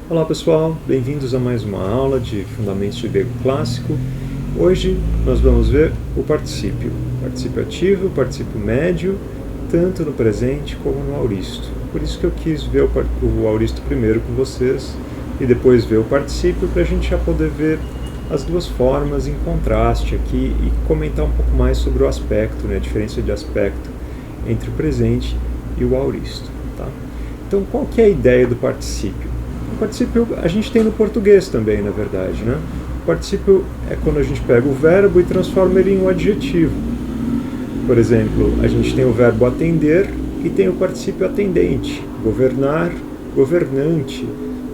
Olá pessoal, bem-vindos a mais uma aula de Fundamentos de Grego Clássico. Hoje nós vamos ver o particípio ativo, particípio médio, tanto no presente como no auristo. Por isso que eu quis ver o auristo primeiro com vocês e depois ver o particípio, para a gente já poder ver as duas formas em contraste aqui e comentar um pouco mais sobre o aspecto, a diferença de aspecto entre o presente e o auristo. Tá? Então, qual que é a ideia do particípio? O particípio a gente tem no português também, na verdade, né? O particípio é quando a gente pega o verbo e transforma ele em um adjetivo. Por exemplo, a gente tem o verbo atender e tem o particípio atendente, governar, governante,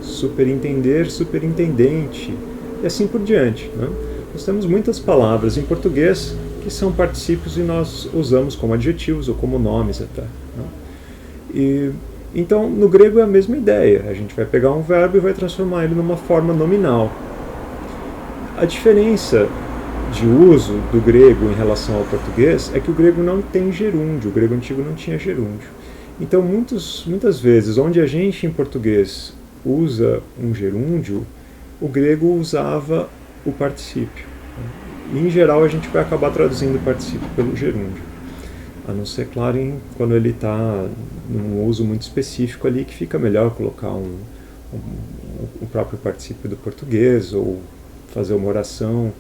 superintender, superintendente, e assim por diante, né? Nós temos muitas palavras em português que são particípios e nós usamos como adjetivos ou como nomes até, né? Então, no grego é a mesma ideia. A gente vai pegar um verbo e vai transformar ele numa forma nominal. A diferença de uso do grego em relação ao português é que o grego não tem gerúndio. O grego antigo não tinha gerúndio. Então, muitas vezes, onde a gente em português usa um gerúndio, o grego usava o particípio. E, em geral, a gente vai acabar traduzindo o particípio pelo gerúndio. A não ser, claro, quando ele está num uso muito específico ali, que fica melhor colocar o próprio particípio do português ou fazer uma oração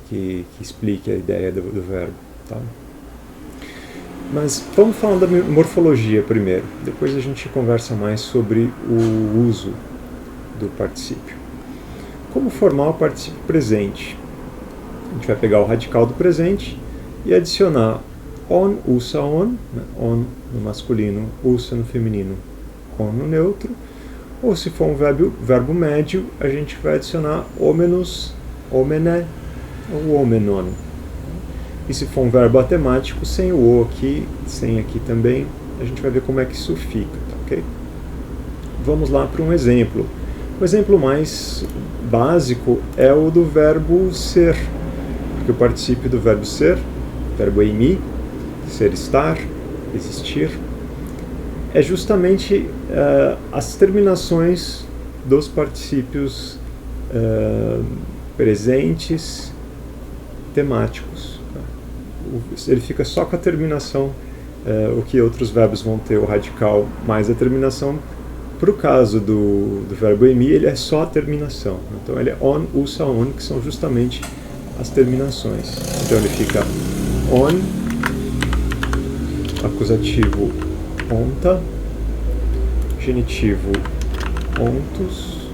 que explique a ideia do verbo. Tá? Mas vamos falar da morfologia primeiro, depois a gente conversa mais sobre o uso do particípio. Como formar o particípio presente? A gente vai pegar o radical do presente e adicionar on, usa on, né? On no masculino, usa no feminino, on no neutro. Ou se for um verbo médio, a gente vai adicionar omenos, omene ou omenon. E se for um verbo atemático, sem o o aqui, sem aqui também, a gente vai ver como é que isso fica, tá, ok? Vamos lá para um exemplo. O exemplo mais básico é o do verbo ser, porque o particípio do verbo ser, verbo eimi, ser, estar, existir, é justamente as terminações dos particípios presentes temáticos. Ele fica só com a terminação, o que outros verbos vão ter o radical mais a terminação. Para o caso do verbo emi, ele é só a terminação. Então ele é on, usa, on, que são justamente as terminações. Então ele fica on, acusativo onta, genitivo ontus,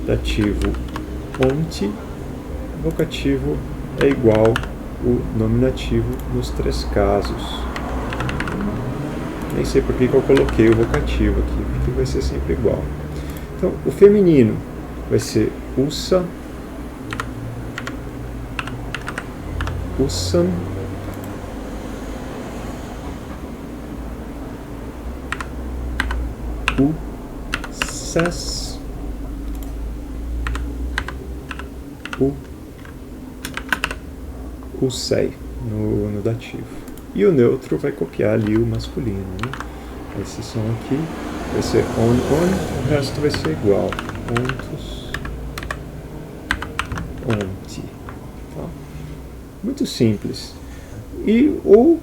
dativo onti, vocativo é igual o nominativo nos três casos. Nem sei por que eu coloquei o vocativo aqui, porque vai ser sempre igual. Então, o feminino vai ser usa, usam, usas, usei no dativo. E o neutro vai copiar ali o masculino, né? Esse som aqui vai ser on, o resto vai ser igual. Ontus, onti. Tá? Muito simples. E o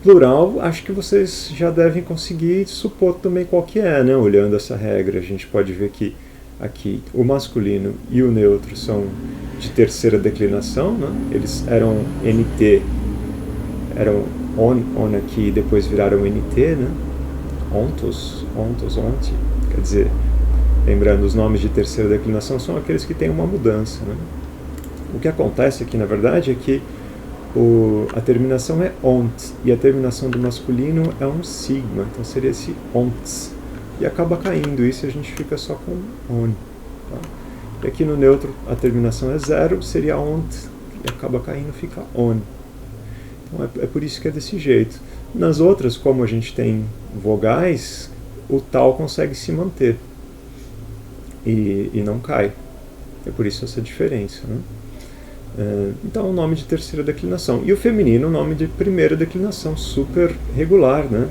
plural, acho que vocês já devem conseguir supor também qual que é, né? Olhando essa regra, a gente pode ver que aqui o masculino e o neutro são de terceira declinação, né? Eles eram NT, eram on aqui e depois viraram NT, né? Ontos, onti. Quer dizer, lembrando, os nomes de terceira declinação são aqueles que têm uma mudança, né? O que acontece aqui, na verdade, é que a terminação é ont e a terminação do masculino é um sigma, então seria esse onts. E acaba caindo isso e a gente fica só com on. Tá? E aqui no neutro a terminação é zero, seria ont, e acaba caindo, fica on. Então é por isso que é desse jeito. Nas outras, como a gente tem vogais, o tal consegue se manter e não cai. É por isso essa diferença, né? Então, o nome de terceira declinação. E o feminino, o nome de primeira declinação, super regular, né?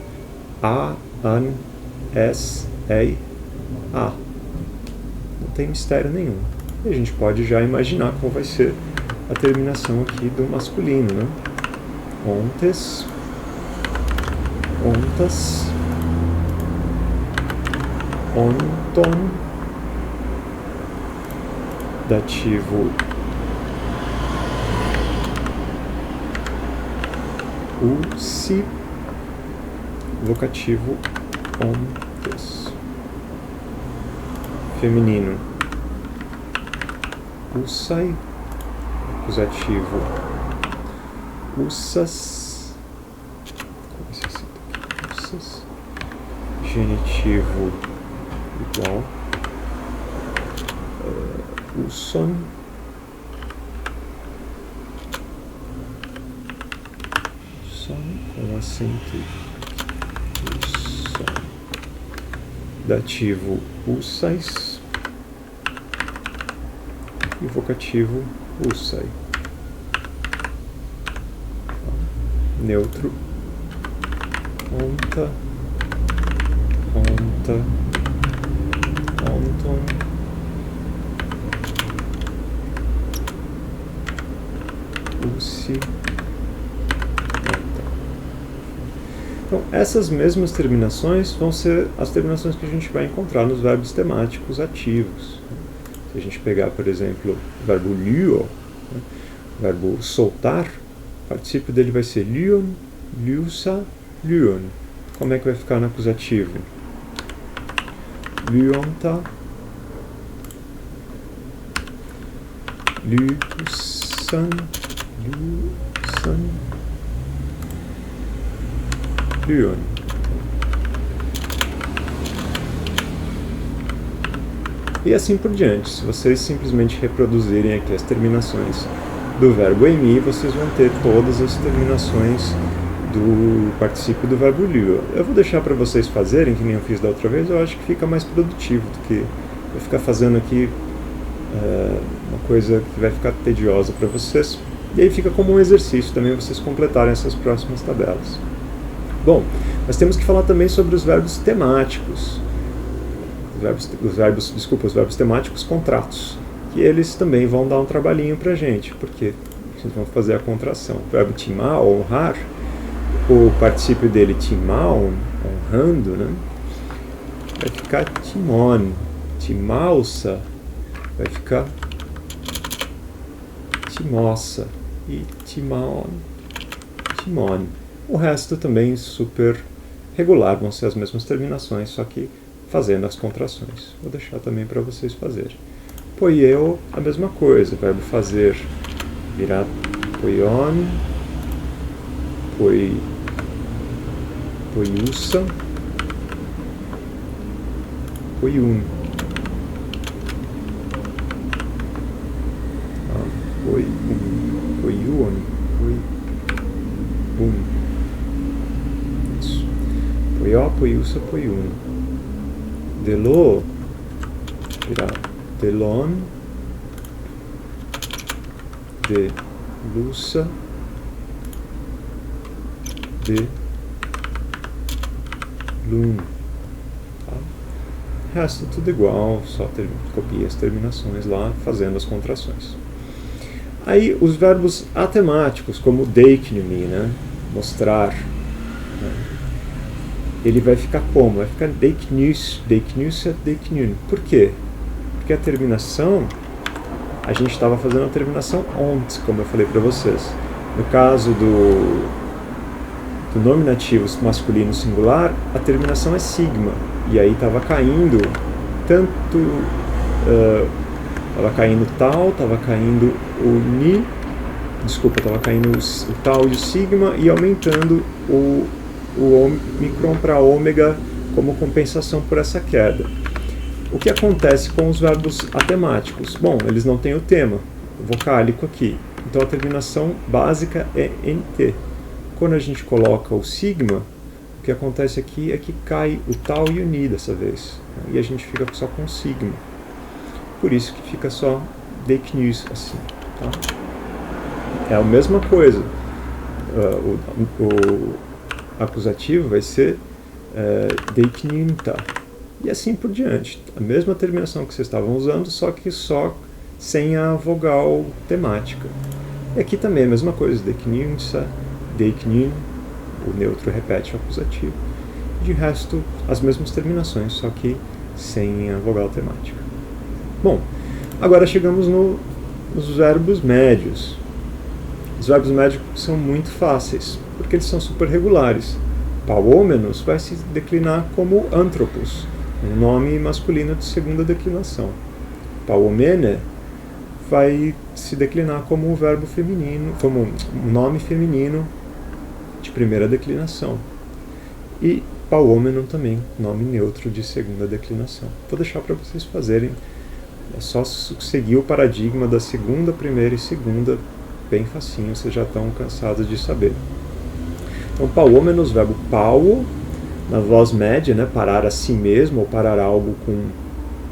A, an, es, ei, a. tem mistério nenhum. E a gente pode já imaginar como vai ser a terminação aqui do masculino, né? Ontes, ontas, onton, dativo usi, vocativo ontes, feminino usai, acusativo usas, como se cita aqui? Usas, genitivo igual, uson, som com acento, uson, dativo usais e vocativo usai. Neutro onta, onta, onton, usi, onta. Então, essas mesmas terminações vão ser as terminações que a gente vai encontrar nos verbos temáticos ativos. Se a gente pegar, por exemplo, o verbo lyö, né, o verbo soltar, o particípio dele vai ser lyon, lyusa, lyon. Como é que vai ficar no acusativo? Lyonta, lyusan, lyusan, lyon. E assim por diante. Se vocês simplesmente reproduzirem aqui as terminações do verbo emi, vocês vão ter todas as terminações do particípio do verbo lyö. Eu vou deixar para vocês fazerem, que nem eu fiz da outra vez, eu acho que fica mais produtivo do que eu ficar fazendo aqui uma coisa que vai ficar tediosa para vocês. E aí fica como um exercício também vocês completarem essas próximas tabelas. Bom, nós temos que falar também sobre os verbos temáticos. Os verbos temáticos contratos, que eles também vão dar um trabalhinho pra gente, porque vocês vão fazer a contração. O verbo timar, honrar, o particípio dele timar, honrando, né? Vai ficar timon, timausa, vai ficar timossa e timaon, timon. O resto também super regular, vão ser as mesmas terminações, só que fazendo as contrações. Vou deixar também para vocês fazerem. Poieo, a mesma coisa, o verbo fazer virar poion, poiusa, poiun. Poiuon, poiun. Isso. Poió, poiusa, poiun. Delo virar delon, de lusa, de lum. Tá? O resto tudo igual, só copia as terminações lá, fazendo as contrações. Aí os verbos atemáticos, como deiknumi, né? Mostrar, né? Ele vai ficar como? Vai ficar deiknus, deiknusa, deiknun. Por quê? Porque a terminação, a gente estava fazendo a terminação ont, como eu falei para vocês. No caso do nominativo masculino singular, a terminação é sigma. E aí estava caindo tanto... estava caindo tal, estava caindo o ni... Desculpa, estava caindo o tal e o sigma e aumentando o ômicron para ômega como compensação por essa queda. O que acontece com os verbos atemáticos? Bom, eles não têm o tema vocálico aqui, então a terminação básica é nt. Quando a gente coloca o sigma, o que acontece aqui é que cai o tal e o ni dessa vez, né? E a gente fica só com sigma. Por isso que fica só deiknus assim, tá? É a mesma coisa. O acusativo vai ser deiknunta, e assim por diante. A mesma terminação que vocês estavam usando, só que só sem a vogal temática. E aqui também é a mesma coisa, deknunsa, deknun, o neutro repete o acusativo. De resto, as mesmas terminações, só que sem a vogal temática. Bom, agora chegamos nos verbos médios. Os verbos médios são muito fáceis, porque eles são super regulares. Pauômenos vai se declinar como anthropos, um nome masculino de segunda declinação. Pauomene vai se declinar como um verbo feminino, como um nome feminino de primeira declinação. E pauômeno também, nome neutro de segunda declinação. Vou deixar para vocês fazerem. É só seguir o paradigma da segunda, primeira e segunda, bem facinho, vocês já estão cansados de saber. Então, pauômenos, verbo pauo, na voz média, né, parar a si mesmo ou parar algo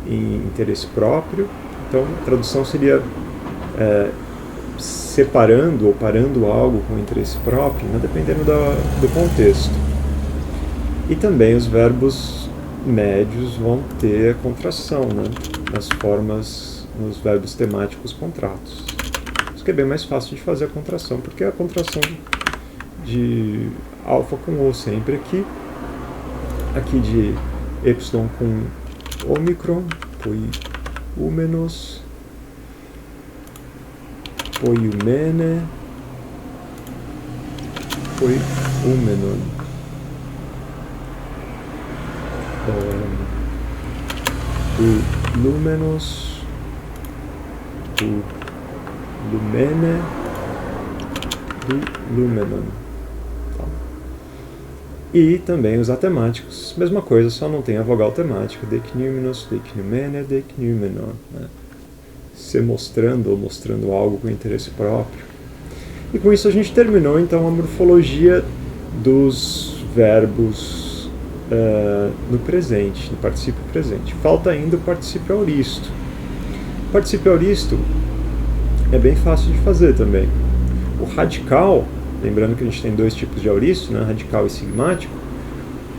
em interesse próprio. Então, a tradução seria separando ou parando algo com interesse próprio, né, dependendo do contexto. E também os verbos médios vão ter contração, né, nos verbos temáticos contratos. Isso que é bem mais fácil de fazer a contração, porque é a contração de alfa com O sempre aqui de epsilon com ômicron, poiúmenos, poiumene, poiúmenon. Lúmenos, lumene, lumenon. Tá. E também os atemáticos, mesma coisa, só não tem a vogal temática, deknumenos, deknumene, deknumenon, né? Se mostrando ou mostrando algo com interesse próprio. E com isso a gente terminou então a morfologia dos verbos no presente, no particípio presente. Falta ainda o particípio auristo. O particípio auristo é bem fácil de fazer também. O radical, lembrando que a gente tem dois tipos de auristo, né, radical e sigmático.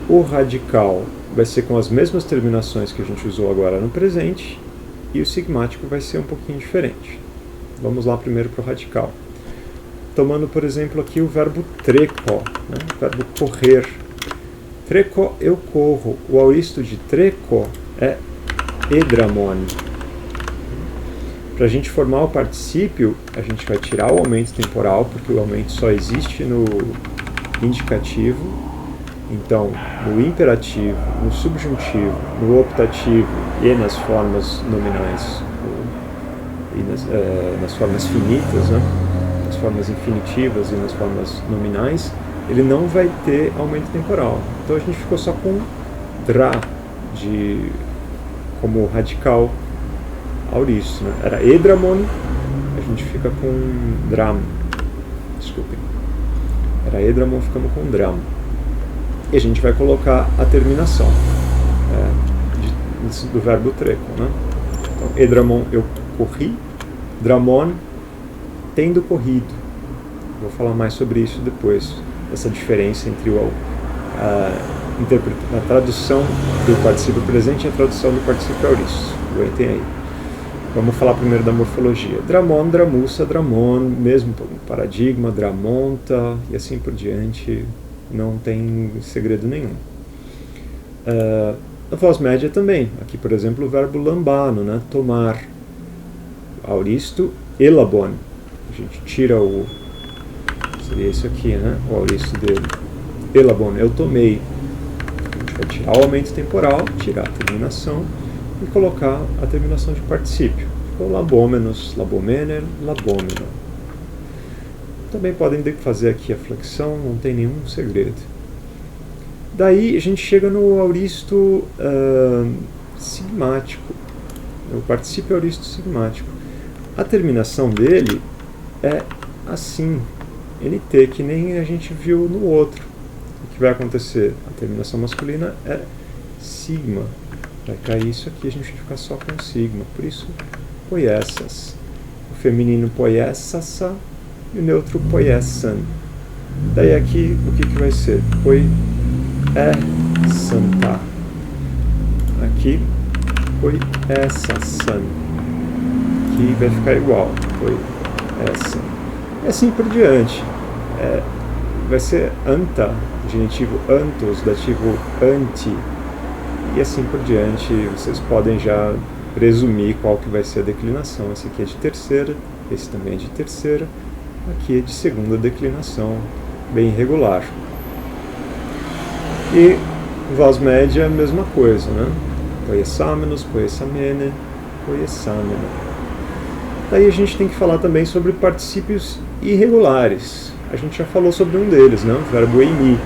O radical vai ser com as mesmas terminações que a gente usou agora no presente, e o sigmático vai ser um pouquinho diferente. Vamos lá primeiro para o radical. Tomando, por exemplo, aqui o verbo treco, né, o verbo correr. Treco, eu corro. O auristo de treco é edramon. Para a gente formar o particípio, a gente vai tirar o aumento temporal, porque o aumento só existe no indicativo. Então, no imperativo, no subjuntivo, no optativo e nas formas nominais, e nas formas finitas, né? Nas formas infinitivas e nas formas nominais, ele não vai ter aumento temporal. Então a gente ficou só com dra como radical auristo, né? Era edramon, a gente fica com dram. Desculpem. Era edramon, ficamos com dram. E a gente vai colocar a terminação do verbo treco, né? Então, edramon, eu corri. Dramon, tendo corrido. Vou falar mais sobre isso depois. Essa diferença entre a tradução do particípio presente e a tradução do particípio auristo. Aguentem aí. Vamos falar primeiro da morfologia. Dramon, dramussa, dramon, mesmo paradigma, dramonta e assim por diante, não tem segredo nenhum. A voz média também. Aqui, por exemplo, o verbo lambano, né? Tomar. Auristo, elabon. A gente tira seria isso aqui, né? O auristo dele. Elabon, eu tomei. A gente vai tirar o aumento temporal, tirar a terminação e colocar a terminação de particípio. Ficou labômenos, labomener, labômeno. Também podem fazer aqui a flexão, não tem nenhum segredo. Daí a gente chega no auristo sigmático, o particípio auristo sigmático. A terminação dele é assim, NT, que nem a gente viu no outro. O que vai acontecer? A terminação masculina é sigma. Vai cair isso aqui, a gente vai ficar só com sigma. Por isso, poiessas. O feminino poiessassa e o neutro poiessan. Daí aqui, o que vai ser? Santa. aqui, foi essa san, que vai ficar igual, foi essa. E assim por diante. Vai ser anta, genitivo antos, dativo anti, e assim por diante. Vocês podem já presumir qual que vai ser a declinação. Esse aqui é de terceira, esse também é de terceira, aqui é de segunda declinação, bem irregular. E voz média é a mesma coisa, né? Poiesamenos, poiesamene, poiesamena. Daí a gente tem que falar também sobre particípios irregulares. A gente já falou sobre um deles, né? O verbo eimi.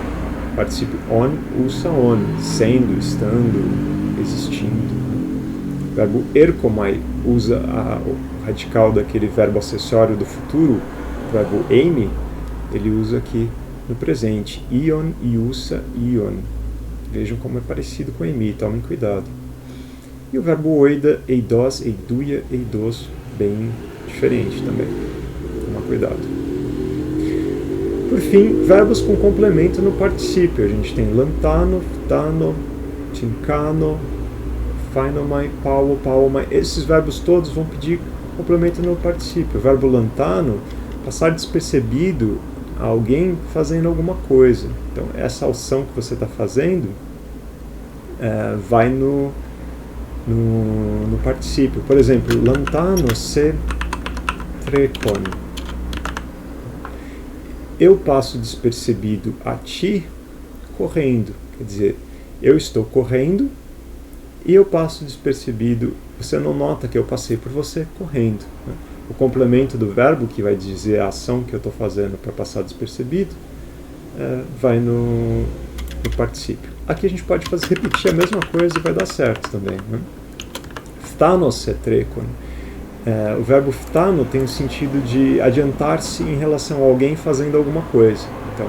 Particípio on, usa on, sendo, estando, existindo. O verbo erkomai usa o radical daquele verbo acessório do futuro, o verbo eimi, ele usa aqui no presente. Ion, iusa, ion. Vejam como é parecido com emi, tomem cuidado. E o verbo oida, eidos, eiduia, eidos, bem diferente também. Toma cuidado. Por fim, verbos com complemento no particípio. A gente tem lantano, ftano, tincano, phainomai, pauo, pauomai. Esses verbos todos vão pedir complemento no particípio. O verbo lantano, passar despercebido a alguém fazendo alguma coisa. Então, essa ação que você está fazendo vai no particípio. Por exemplo, lantano se trecon. Eu passo despercebido a ti correndo. Quer dizer, eu estou correndo e eu passo despercebido. Você não nota que eu passei por você correndo, né? O complemento do verbo, que vai dizer a ação que eu estou fazendo para passar despercebido, vai no particípio. Aqui a gente pode repetir a mesma coisa e vai dar certo também, né? Phtanos se trecon. O verbo phthano tem o sentido de adiantar-se em relação a alguém fazendo alguma coisa. Então,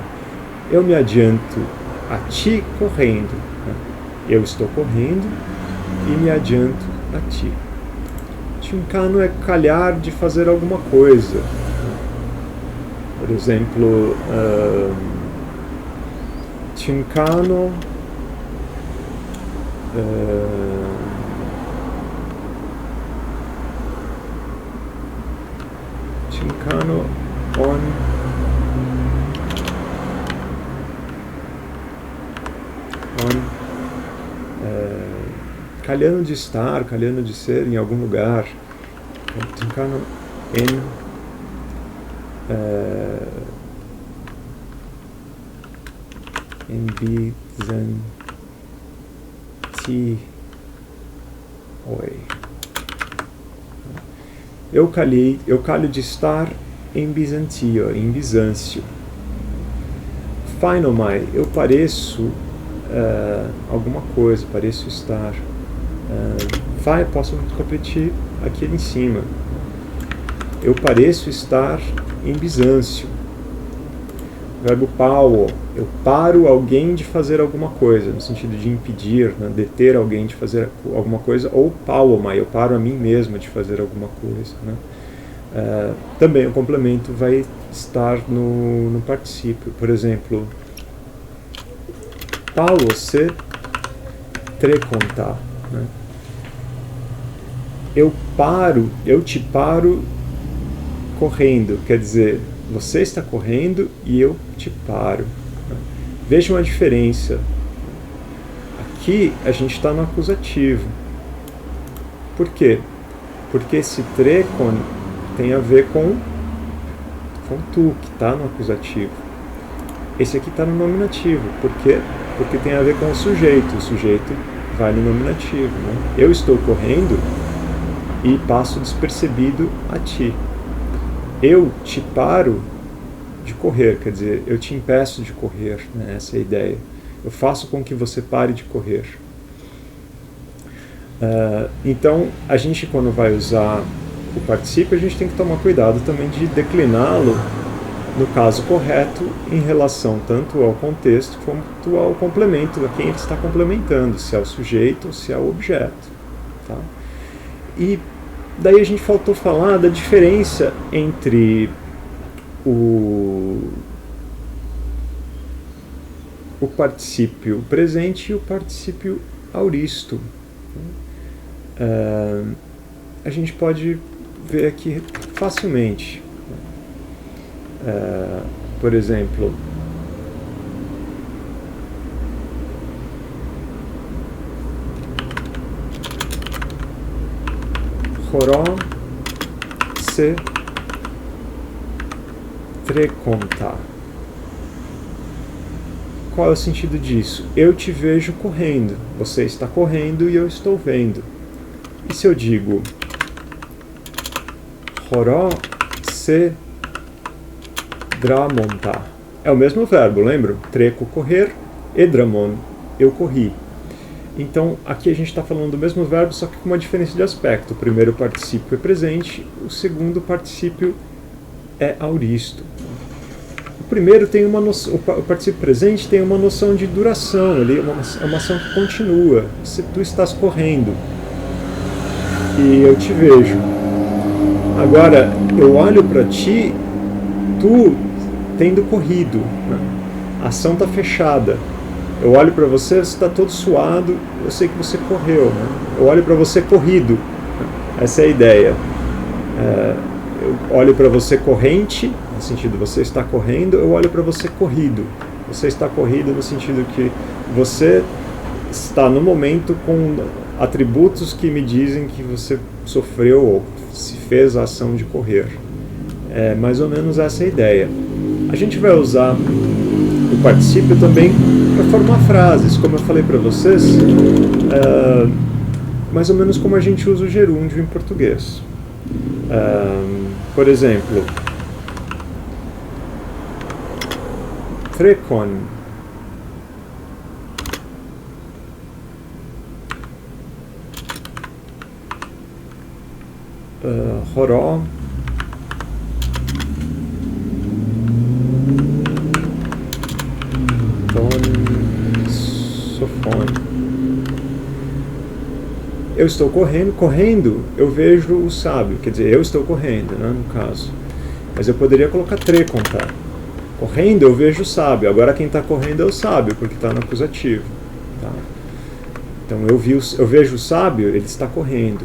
eu me adianto a ti correndo, né? Eu estou correndo e me adianto a ti. Tincano é calhar de fazer alguma coisa. Por exemplo, tincano tincano on calhando de estar, calhando de ser em algum lugar. Tincano en Bizanti oi. Eu calho de estar em Bizantio, em Bizâncio. Phainomai, eu pareço alguma coisa, pareço estar. Posso repetir aqui em cima. Eu pareço estar em Bizâncio. Verbo pauo, eu paro alguém de fazer alguma coisa, no sentido de impedir, né, deter alguém de fazer alguma coisa, ou pauomai, eu paro a mim mesmo de fazer alguma coisa, né? Também o complemento vai estar no particípio. Por exemplo, pauo se trecontar, né? Eu te paro correndo, quer dizer, você está correndo e eu te paro. Vejam a diferença. Aqui a gente está no acusativo. Por quê? Porque esse trecon tem a ver com tu, que está no acusativo. Esse aqui está no nominativo. Por quê? Porque tem a ver com o sujeito. O sujeito vai no nominativo, né? Eu estou correndo e passo despercebido a ti. Eu te paro de correr, quer dizer, eu te impeço de correr, né? Essa é a ideia. Eu faço com que você pare de correr. Então, a gente, quando vai usar o particípio, a gente tem que tomar cuidado também de decliná-lo no caso correto em relação tanto ao contexto quanto ao complemento, a quem ele está complementando, se é o sujeito ou se é o objeto. Tá? E daí a gente faltou falar da diferença entre o particípio presente e o particípio auristo. A gente pode ver aqui facilmente. Por exemplo, Choró se treconta. Qual é o sentido disso? Eu te vejo correndo, você está correndo e eu estou vendo. E se eu digo Choró se dramonta? É o mesmo verbo, lembra? Treco, correr, e dramon, eu corri. Então, aqui a gente está falando do mesmo verbo, só que com uma diferença de aspecto. O primeiro particípio é presente, o segundo particípio é auristo. O primeiro tem uma noção, o particípio presente tem uma noção de duração, ele é uma ação que continua. Se tu estás correndo e eu te vejo. Agora, eu olho para ti, tu tendo corrido, né? A ação está fechada. Eu olho para você, você está todo suado, eu sei que você correu, né? Eu olho para você corrido, essa é a ideia. Eu olho para você corrente, no sentido você está correndo, eu olho para você corrido. Você está corrido no sentido que você está no momento com atributos que me dizem que você sofreu ou se fez a ação de correr. É mais ou menos essa a ideia. A gente vai usar o particípio também para formar frases, como eu falei para vocês, mais ou menos como a gente usa o gerúndio em português. Por exemplo, trecon, choró, sofone. Eu estou correndo, eu vejo o sábio, quer dizer, eu estou correndo, né, no caso. Mas eu poderia colocar trecontar. Correndo, eu vejo o sábio. Agora quem está correndo é o sábio, porque está no acusativo. Tá? Então eu vejo o sábio, ele está correndo.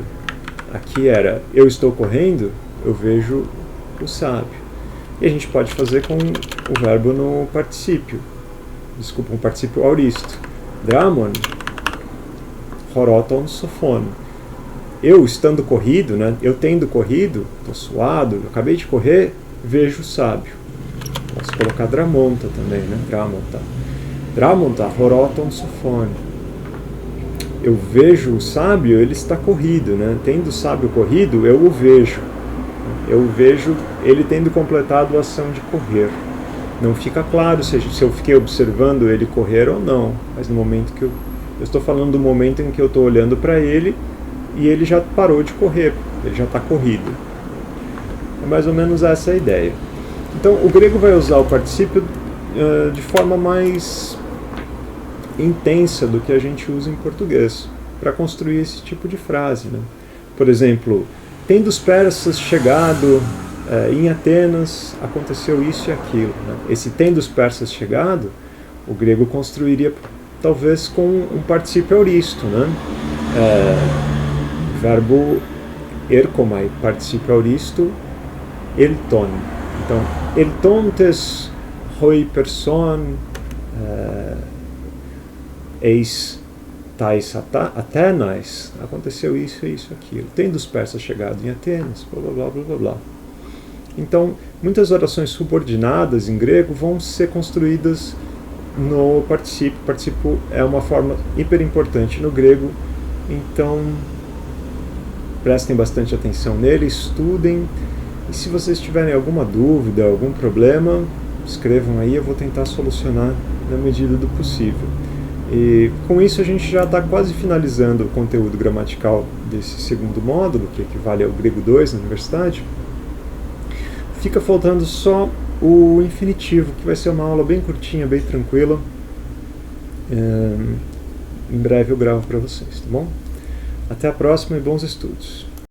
Aqui era, eu estou correndo, eu vejo o sábio. E a gente pode fazer com o verbo no particípio. Desculpa, um particípio auristo. Dramon, choroton sofone. Eu estando corrido, né? Eu tendo corrido, estou suado, eu acabei de correr, vejo o sábio. Posso colocar dramonta também, né? Dramonta. Dramonta, choroton sofone. Eu vejo o sábio, ele está corrido, né? Tendo o sábio corrido, eu o vejo. Eu vejo ele tendo completado a ação de correr. Não fica claro se eu fiquei observando ele correr ou não, mas no momento que eu estou falando do momento em que eu estou olhando para ele e ele já parou de correr, ele já está corrido. É mais ou menos essa a ideia. Então, o grego vai usar o particípio de forma mais intensa do que a gente usa em português, para construir esse tipo de frase, né? Por exemplo, tendo os persas chegado em Atenas, aconteceu isso e aquilo, né? Esse tendo os persas chegado, o grego construiria talvez com um particípio auristo, né? Verbo erkomai, particípio auristo, elton. Então, eltontes hoi person eis tais Atenas, aconteceu isso, isso, aquilo. Tendo os persas chegado em Atenas, blá, blá, blá, blá, blá, blá. Então, muitas orações subordinadas em grego vão ser construídas no particípio. O particípio é uma forma hiper importante no grego, então prestem bastante atenção nele, estudem, e se vocês tiverem alguma dúvida, algum problema, escrevam aí, eu vou tentar solucionar na medida do possível. E com isso a gente já está quase finalizando o conteúdo gramatical desse segundo módulo, que equivale ao grego 2 na universidade. Fica faltando só o infinitivo, que vai ser uma aula bem curtinha, bem tranquila. Em breve eu gravo para vocês, tá bom? Até a próxima e bons estudos!